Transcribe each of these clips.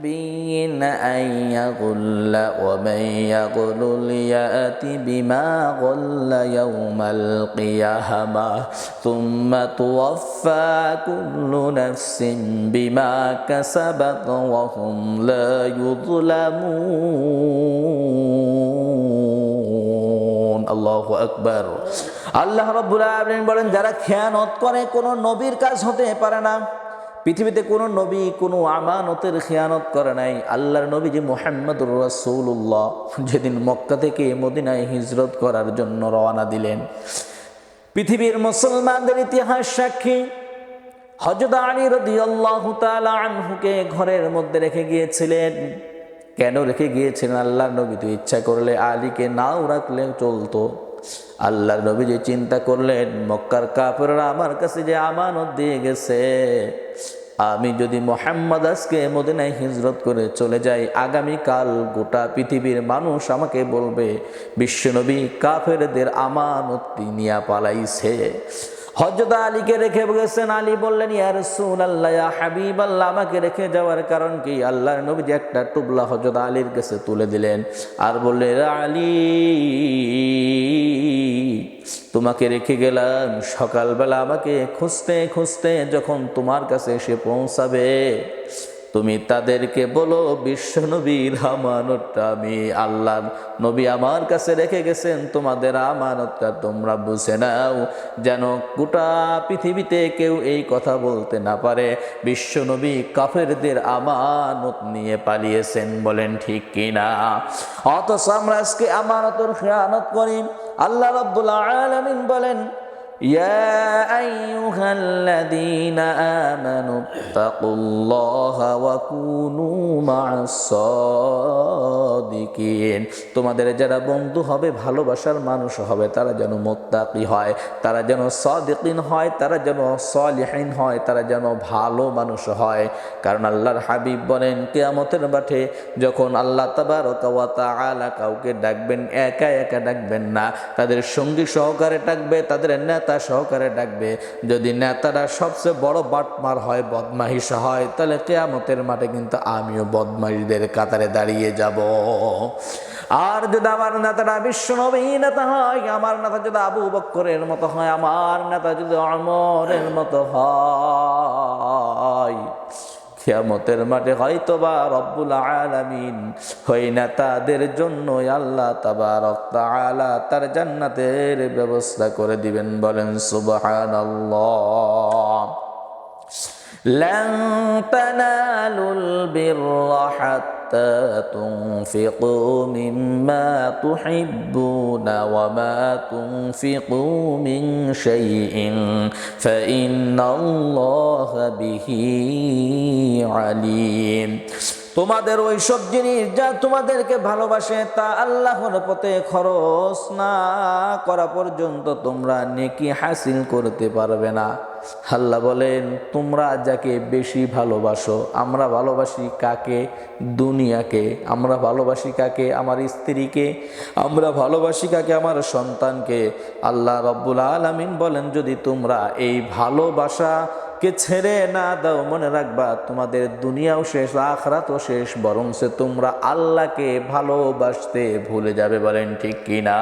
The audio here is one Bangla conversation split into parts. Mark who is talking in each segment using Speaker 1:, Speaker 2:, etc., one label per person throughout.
Speaker 1: نبي أن يغل ومن يغلل يأت بما غل يوم القيامة ثم توفى كل نفس بما كسبت وهم لا يظلمون الله أكبر আল্লাহ রাব্বুল আলামিন বলেন যারা খেয়ানত করে কোনো নবীর কাজ হতে পারে না। পৃথিবীতে কোনো নবী কোনো আমানতের খেয়ানত করে নাই। আল্লাহর নবী যে মুহাম্মদুর রাসূলুল্লাহ যেদিন মক্কা থেকে মদিনায় হিজরত করার জন্য রওনা দিলেন, পৃথিবীর মুসলমানদের ইতিহাস সাক্ষী হযরত আলী রাদিয়াল্লাহু তাআলা আনহুকে ঘরের মধ্যে রেখে গিয়েছিলেন। কেন রেখে গিয়েছিলেন? আল্লাহর নবী তো ইচ্ছা করলে আলীকে নাও রাখলে চলতো। আল্লাহর নবী যে চিন্তা করলেন মক্কার কাফেররা আমার কাছে যে আমানত দিয়ে গেছে, আমি যদি মুহাম্মদ আজকে মদিনায় হিজরত করে চলে যাই, আগামীকাল গোটা পৃথিবীর মানুষ আমাকে বলবে বিশ্বনবী কাফেরদের আমানত নিয়ে পালাইছে। হযরত আলীকে রেখে গেছেন। আলী বললেন ইয়া রাসূলুল্লাহ ইয়া হাবিবাল্লাহ, আমাকে রেখে যাওয়ার কারণ কি? আল্লাহর নবী যে একটা টুবলা হযরত আলীর কাছে তুলে দিলেন আর বললেন আলী তোমাকে রেখে গেলাম, সকালবেলা আমাকে খুঁজতে খুঁজতে যখন তোমার কাছে এসে পৌঁছাবে তুমি তাদেরকে বলো বিশ্বনবীর আমানতটা আমি আল্লাহর নবী আমার কাছে রেখে গেছেন, তোমাদের আমানতটা তোমরা বুঝে নাও, যেন গোটা পৃথিবীতে কেউ এই কথা বলতে না পারে বিশ্বনবী কাফেরদের আমানত নিয়ে পালিয়েছেন। বলেন ঠিক কিনা? অথচ আমরা আজকে আমানতের খেয়ানত করি। আল্লাহ রাব্বুল আলামিন বলেন ইয়া আইয়ুহাল্লাযীনা আমানু তাকুল্লাহা ওয়া কুনু মা'আস সাদিকিন, তোমাদের যারা বন্ধু হবে, ভালোবাসার মানুষ হবে, তারা যেন মুত্তাকি হয়, তারা যেন সাদিকিন হয়, তারা যেন সালিহিন হয়, তারা যেন ভালো মানুষ হয়। কারণ আল্লাহর হাবিব বলেন কিয়ামতের মাঠে যখন আল্লাহ তাবারক ওয়া তাআলা কাউকে ডাকবেন, একা একা ডাকবেন না, তাদের সঙ্গী সহকারে ডাকবে, তাদের নেতা সহকারে ডাকবে। যদি নেতারা সবচেয়ে বড় বাটমার হয়, বদমাইশ হয়, তাহলে কিয়ামতের মাঠে কিন্তু আমিও বদমাইশদের কাতারে দাঁড়িয়ে যাব। আর যদি আমার নেতাটা বিশ্বনবী নেতা হয়, আমার নেতা যদি আবু বকরের মতো হয়, আমার নেতা যদি ওমরের মতো হয়, কিয়ামতের মাঠে হয়তোবা রব্বুল আলামিন ওই নেতাদের জন্য আল্লাহ তাবারক তাআলা তার জান্নাতের ব্যবস্থা করে দিবেন। বলেন সুবহানাল্লাহ। لن تنالوا البر حتى تنفقوا مما تحبون وما تنفقوا من شيء فإن الله به عليم। তোমাদের ওই সব জিনিস যা তোমাদেরকে ভালোবাসে তা আল্লাহর পথে খরচ না করা পর্যন্ত তোমরা নেকি হাসিল করতে পারবে না। আল্লাহ বলেন তোমরা যাকে বেশি ভালোবাসো, আমরা ভালোবাসি কাকে? দুনিয়াকে। আমরা ভালোবাসি কাকে? আমার স্ত্রীকে। আমরা ভালোবাসি কাকে? আমার সন্তানকে। আল্লাহ রাব্বুল আলামিন বলেন যদি তোমরা এই ভালোবাসাকে ছেড়ে না দাও, মনে রাখবা তোমাদের দুনিয়াও শেষ, আখিরাতও শেষ, বরং তোমরা আল্লাহকে ভালোবাসতে ভুলে যাবে। বলেন ঠিক কিনা?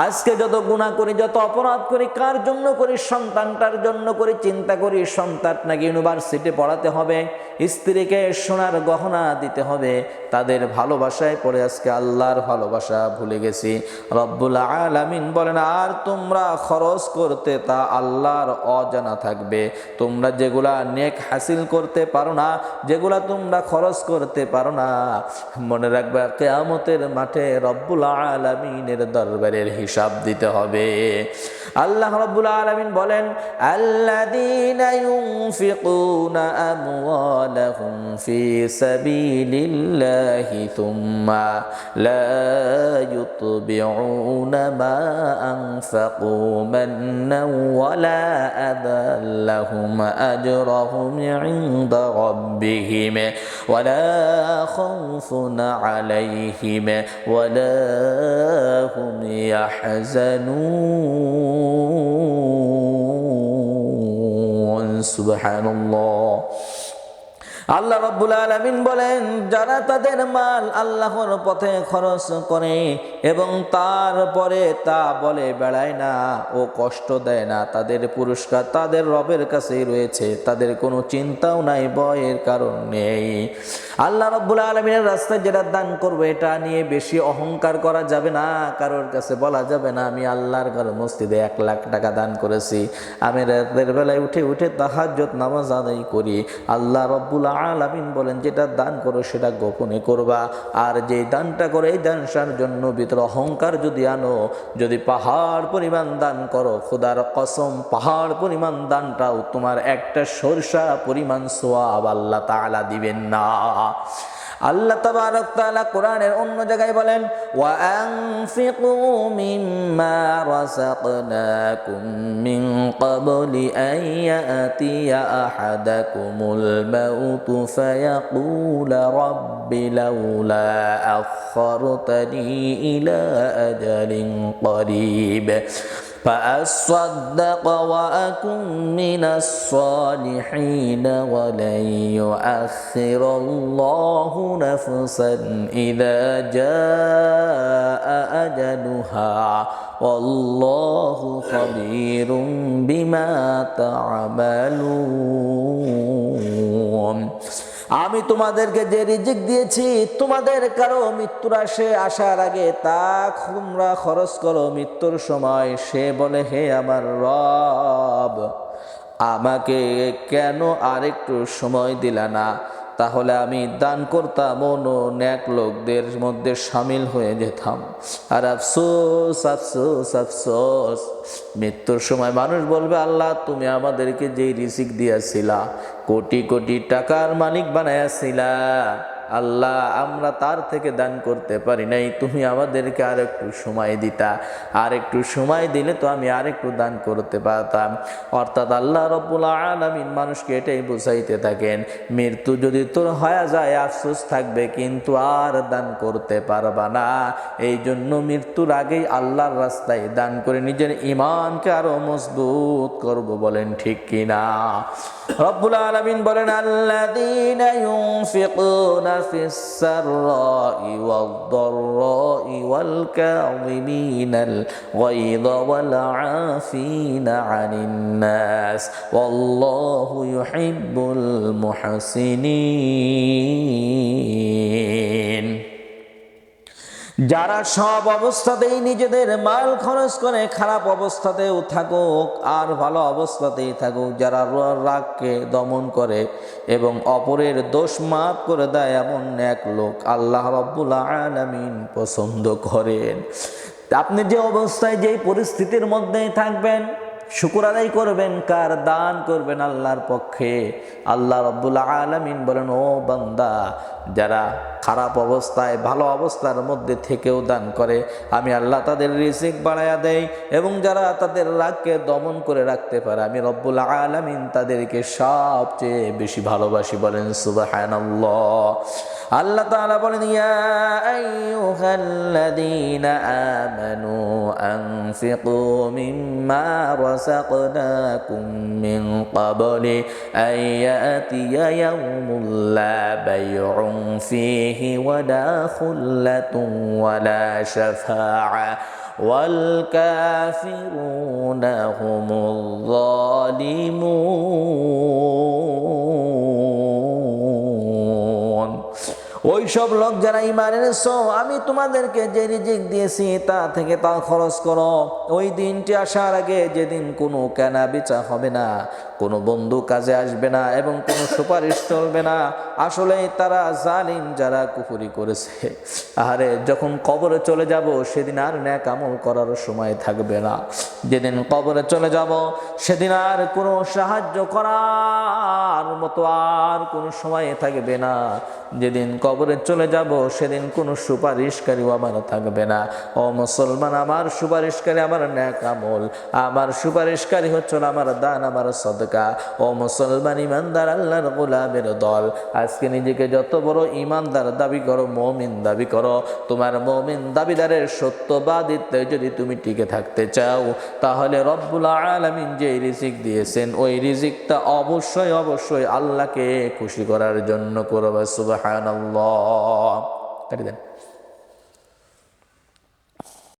Speaker 1: আজকে যত গুনাহ করি, যত অপরাধ করি, কার জন্য করি? সন্তানটার জন্য করি। চিন্তা করি সন্তান নাকি ইউনিভার্সিটি পড়াতে হবে, স্ত্রীকে সোনার গহনা দিতে হবে, তাদের ভালোবাসায় পড়ে আজকে আল্লাহর ভালোবাসা ভুলে গেছি। রব্বুল আলামিন বলেন আর তোমরা খরচ করতে তা আল্লাহর অজানা থাকবে। তোমরা যেগুলা নেক হাসিল করতে পারো না, যেগুলা তোমরা খরচ করতে পারো না, মনে রাখবে কিয়ামতের মাঠে রব্বুল আলামিনের দরবারের হিসাব দিতে হবে। আল্লাহ রাব্বুল আলামিন বলেন আল্লাযীনা ইউনফিকুনা আমওয়ালাহুম ফি সাবিলিল্লাহি থুম্মা লা ইউতবিউনা মা আনফাকু মান্নান ওয়ালা আদাল লাহুম আজরুহুম ইনদা রাব্বিহিম ওয়ালা খাউফুন আলাইহিম ওয়ালা হুম ইয়াহজানুন। সুবহানাল্লাহ। আল্লাহ রাব্বুল আলামিন বলেন, যারা তাদের মাল আল্লাহর পথে খরচ করে এবং তারপরে তা বলে বেড়ায় না ও কষ্ট দেয় না, তাদের পুরস্কার তাদের রবের কাছেই রয়েছে, তাদের কোনো চিন্তাও নাই, ভয়ের কারণ নেই। আল্লাহ রাব্বুল আলামিনের রাস্তায় যেটা দান করবে এটা নিয়ে বেশি অহংকার করা যাবে না, কারোর কাছে বলা যাবে না আমি আল্লাহর ঘর মসজিদে 1 লাখ টাকা দান করেছি, আমি রাতের বেলায় উঠে উঠে তাহাজ্জুদ নামাজ আদায় করি। আল্লাহ রাব্বুল আলামিন বলেন, যেটা দান করো সেটা গোপনে করবা, আর যে দানটা করে এই দানটার জন্য ভিতরে অহংকার যদি আনো, যদি পাহাড় পরিমাণ দান করো, খোদার কসম পাহাড় পরিমাণ দানটাও তোমার একটা সরষা পরিমাণ সওয়াব আল্লাহ তাআলা দিবেন না। আল্লাহ তাবারক তাআলা কোরআনের অন্য জায়গায় বলেন, ওয়া আনফিকু মিম্মা রাযাকনাকুম মিন ক্বাবলি আন ইয়াতিয়া আহাদাকুমুল মাউতু ফায়াকুলা রাব্বি লাউলা আখখারতানি ইলা আজালিন ক্বারীব فأصدق وأكن من الصالحين ولن يؤخر الله نفسا إذا جاء أجلها والله خبير بما تعملون। আমি তোমাদেরকে যে রিজিক দিয়েছি, তোমাদের কারো মৃত্যুর আসার আগে তা তোমরা খরচ করো। মৃত্যুর সময় সে বলে, হে আমার রব, আমাকে কেন আরেকটু সময় দিলা না, তাহলে আমি দান করতাম, অন্য নেক লোকদের মধ্যে শামিল হয়ে যেতাম। আর আফসোস আফসোস আফসোস, মৃত্যুর সময় মানুষ বলবে, আল্লাহ তুমি আমাদেরকে যেই রিজিক দিয়েছিলা, কোটি কোটি টাকার মালিক বানাইয়াছিলা, আল্লাহ আমরা তার থেকে দান করতে পারি নাই, তুমি আমাদেরকে আর একটু সময় দিতা, আর একটু সময় দিলে তো আমি আরেকটু দান করতে পারতাম। অর্থাৎ আল্লাহ রাব্বুল আলামিন মানুষকে এটাই বুঝাইতে থাকেন, মৃত্যু যদি তোর হয়ে যায় আফসোস থাকবে, কিন্তু আর দান করতে পারবা না। এই জন্য মৃত্যুর আগেই আল্লাহর রাস্তায় দান করে নিজের ঈমানকে আরো মজবুত করব, বলেন ঠিক কিনা? রব্বুল আলামিন বলেন, আল্লাযীনা ইউনফিকুনা ফিস সাররাই ওয়াদ দাররাই ওয়াল কাযিমিনাল গায়যা ওয়াল আফিনা আনিন নাস ওয়াল্লাহু ইউহিব্বুল মুহসিনিন। যারা সব অবস্থাতেই নিজেদের মাল খরচ করে, খারাপ অবস্থাতেও থাকুক আর ভালো অবস্থাতেই থাকুক, যারা রাগকে দমন করে এবং অপরের দোষ মাফ করে দেয়, এমন এক লোক আল্লাহ রাব্বুল আলামিন পছন্দ করেন। আপনি যে অবস্থায় যেই পরিস্থিতির মধ্যেই থাকবেন, শুকর আদায় করবেন কার? দান করবেন আল্লাহর পক্ষে। আল্লাহ রাব্বুল আলামিন বলেন, ও বান্দা, যারা খারাপ অবস্থায় ভালো অবস্থার মধ্যে থেকেও দান করে, আমি আল্লাহ তাদের রিজিক বাড়ায়া দেই, এবং যারা তাদের রাগকে দমন করে রাখতে পারে, আমি রব্বুল আলামিন তাদেরকে সবচেয়ে বেশি ভালোবাসি, বলেন সুবহানাল্লাহ। আল্লাহ তাআলা বলেন, ইয়া আইয়ুহাল্লাযীনা আমানু আনফিকু মিম্মা রাযাকনাকুম মিন ক্বাবলি আন ইয়াতিয়া ইয়াউমুন লা বাইউন ফীহি ওয়ালা খুল্লাতুন ওয়ালা শাফাআ ওয়াল কাফিরুনা হুমুল যালিমুন। ওই সব লোক যারা ঈমান এনেছো, আমি তোমাদেরকে যে রিজিক দিয়েছি তা থেকে তা খরচ করো। ওই দিনটি আসার আগে, যেদিন কোনো কেনা বেচা হবে না, কোনো বন্ধু কাজে আসবে না এবং কোনো সুপারিশ চলবে না। আসলে তারা জালিম, যারা কুফরি করেছে। আরে যখন কবরে চলে যাব, সেদিন আর নেক আমল করার সময় থাকবে না। যেদিন কবরে চলে যাব, সেদিন আর কোনো সাহায্য করার মতো আর কোনো সময় থাকবে না। যেদিন কবরে চলে যাব, সেদিন কোনো সুপারিশকারীও আমার থাকবে না। ও মুসলমান, আমার সুপারিশকারী আমার নেক আমল, আমার সুপারিশকারী হচ্ছে আমার দান, আমার সাদকা। থাকা। ও মুসলমান ইমানদার আল্লাহর গোলামের দল, আজকে নিজেকে যত বড় ইমানদার দাবি করো, মুমিন দাবি করো, তোমার মুমিন দাবিদারের সত্যবাদিত্বে যদি তুমি টিকে থাকতে চাও, তাহলে রব্বুল আলামিন যে রিজিক দিয়েছেন ওই রিজিকটা অবশ্যই অবশ্যই আল্লাহকে খুশি করার জন্য করবে। সুবহানাল্লাহ। কাটি দেন।